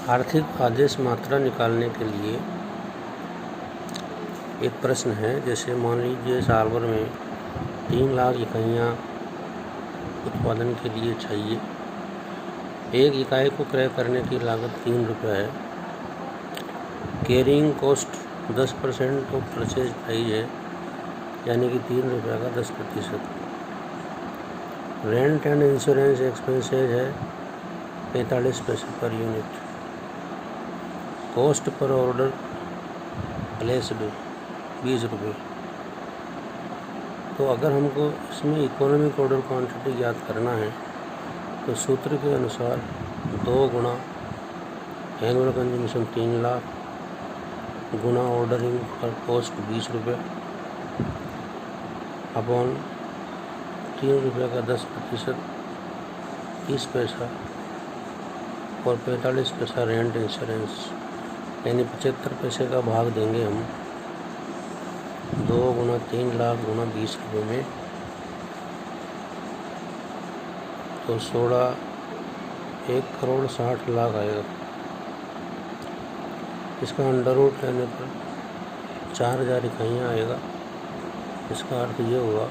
आर्थिक आदेश मात्रा निकालने के लिए एक प्रश्न है। जैसे मान लीजिए साल भर में 3 लाख इकाइयाँ उत्पादन के लिए चाहिए। एक इकाई को क्रय करने की लागत 3 रुपये है। Carrying cost 10% of purchase price है, यानी कि 3 रुपये का 10%। रेंट एंड इंश्योरेंस एक्सपेंसेज है 45 पैसे per unit. Cost per order placed 20 रुपये। तो अगर हमको इसमें इकोनॉमिक ऑर्डर क्वांटिटी ज्ञात करना है तो सूत्र के अनुसार 2 गुना एनुअल कंजम्पशन 3 लाख गुना ऑर्डरिंग पर कॉस्ट 20 रुपये अपॉन 3 रुपये का 10% 30 पैसा और 45 पैसा रेंट इंश्योरेंस, यानी 75 पैसे का भाग देंगे हम 2 गुना 3 लाख गुना 20 रुपये में, तो 1,60,60,00,000 आएगा। इसका अंडर रूट लेने पर 4,000 इकाइयाँ आएगा। इसका अर्थ ये हुआ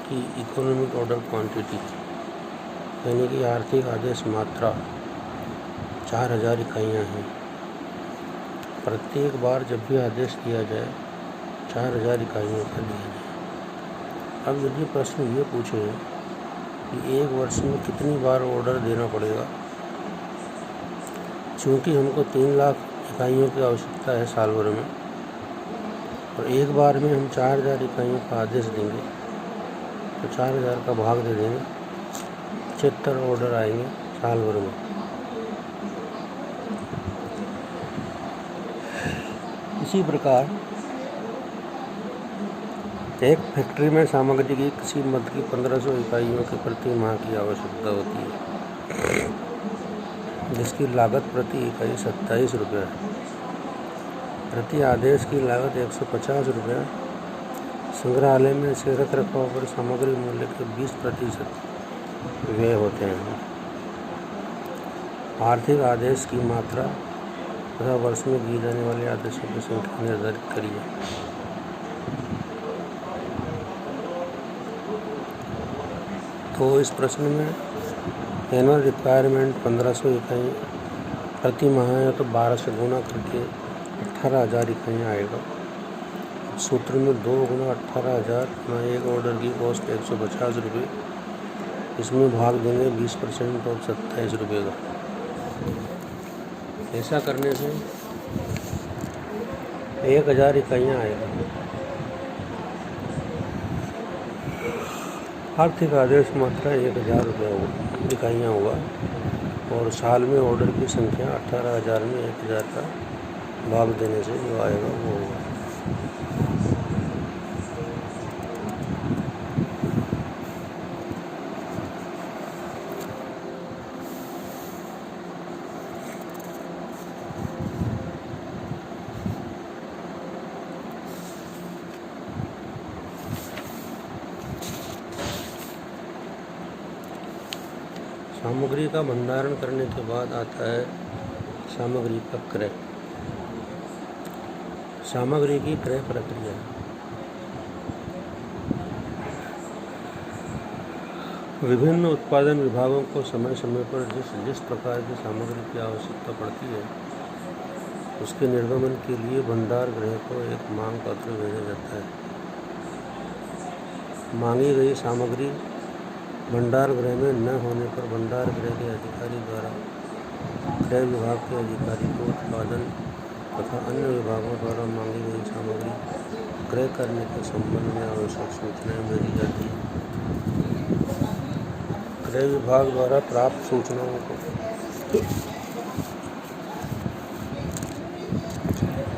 कि इकोनॉमिक ऑर्डर क्वांटिटी यानी कि आर्थिक आदेश मात्रा 4,000 इकाइयाँ हैं। प्रत्येक बार जब भी आदेश दिया जाए 4,000 इकाइयों का दिया जाए। अब यदि प्रश्न ये पूछे कि एक वर्ष में कितनी बार ऑर्डर देना पड़ेगा, चूँकि हमको 3 लाख इकाइयों की आवश्यकता है साल भर में और एक बार में हम 4,000 इकाइयों का आदेश देंगे तो 4,000 का भाग दे देंगे, 75 ऑर्डर आएंगे साल भर में। इसी प्रकार एक फैक्ट्री में सामग्री की किसी मद की 1500 इकाइयों की प्रति माह की आवश्यकता होती है, जिसकी लागत प्रति इकाई 27 रुपये है। प्रति आदेश की लागत 150 रुपये। संग्रहालय में इसे रख रखाव पर सामग्री मूल्य के 20% व्यय होते हैं। आर्थिक आदेश की मात्रा तथा वर्ष में दिए जाने वाले आदेशों की संख्या निर्धारित करिए। तो इस प्रश्न में एनुअल रिक्वायरमेंट 1500 इकाई प्रति माह है, तो 12 से गुना करके 18,000 इकाइयाँ आएगा। सूत्र में 2 गुना 18,000 में एक ऑर्डर की कॉस्ट 150 रुपये, इसमें भाग देंगे 20% और 27 रुपये का। ऐसा करने से 1,000 इकाइयाँ आएगा। आर्थिक आदेश मात्रा 1,000 रुपये इकाइयाँ हुआ और साल में ऑर्डर की संख्या 18,000 में 1,000 का भाग देने से जो आएगा वो होगा। सामग्री का भंडारण करने के बाद आता है सामग्री का क्रय। सामग्री की क्रय प्रक्रिया। विभिन्न उत्पादन विभागों को समय समय पर जिस प्रकार की सामग्री की आवश्यकता पड़ती है, उसके निर्गमन के लिए भंडार गृह को एक मांग पत्र भेजा जाता है। मांगी गई सामग्री भंडार गृह में न होने पर भंडार गृह के अधिकारी द्वारा क्रय विभाग के अधिकारी को उत्पादन तथा अन्य विभागों द्वारा मांगी गई सामग्री क्रय करने के संबंध में आवश्यक सूचनाएं भेजी जाती हैं। क्रय विभाग द्वारा प्राप्त सूचनाओं को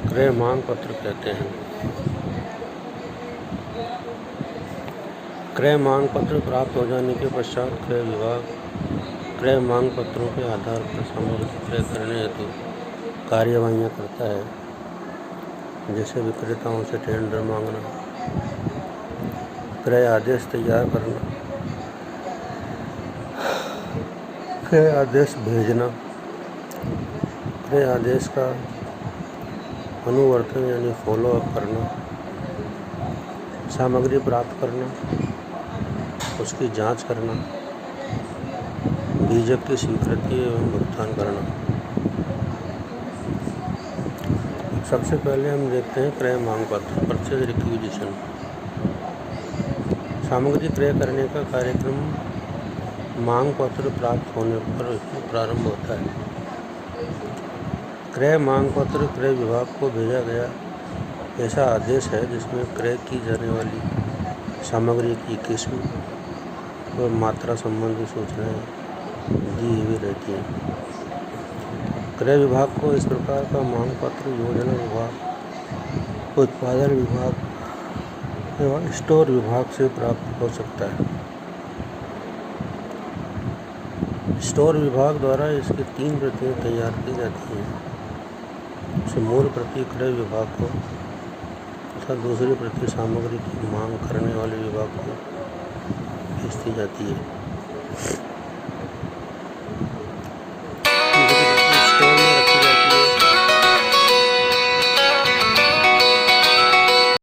क्रय मांग पत्र कहते हैं। क्रय मांग पत्र प्राप्त हो जाने के पश्चात क्रय विभाग क्रय मांग पत्रों के आधार पर सामग्री क्रय करने हेतु कार्यवाहियाँ करता है, जैसे विक्रेताओं से टेंडर मांगना, क्रय आदेश तैयार करना, क्रय आदेश भेजना, क्रय आदेश का अनुवर्तन यानी फॉलो अप करना, सामग्री प्राप्त करना, उसकी जांच करना, बीजक की स्वीकृति एवं भुगतान करना। सबसे पहले हम देखते हैं क्रय मांग पत्र, परचेज रिक्विजिशन। सामग्री क्रय करने का कार्यक्रम मांग पत्र प्राप्त होने पर प्रारंभ होता है। क्रय मांग पत्र क्रय विभाग को भेजा गया ऐसा आदेश है जिसमें क्रय की जाने वाली सामग्री की किस्म और मात्रा संबंधी सूचनाएं दी हुई रहती हैं। क्रय विभाग को इस प्रकार का मांग पत्र योजना विभाग, उत्पादन विभाग एवं स्टोर विभाग से प्राप्त हो सकता है। स्टोर विभाग द्वारा इसकी 3 प्रतियां तैयार की जाती हैं। मूल प्रति क्रय विभाग को तथा दूसरी प्रति सामग्री की मांग करने वाले विभाग को भेज दी जाती है।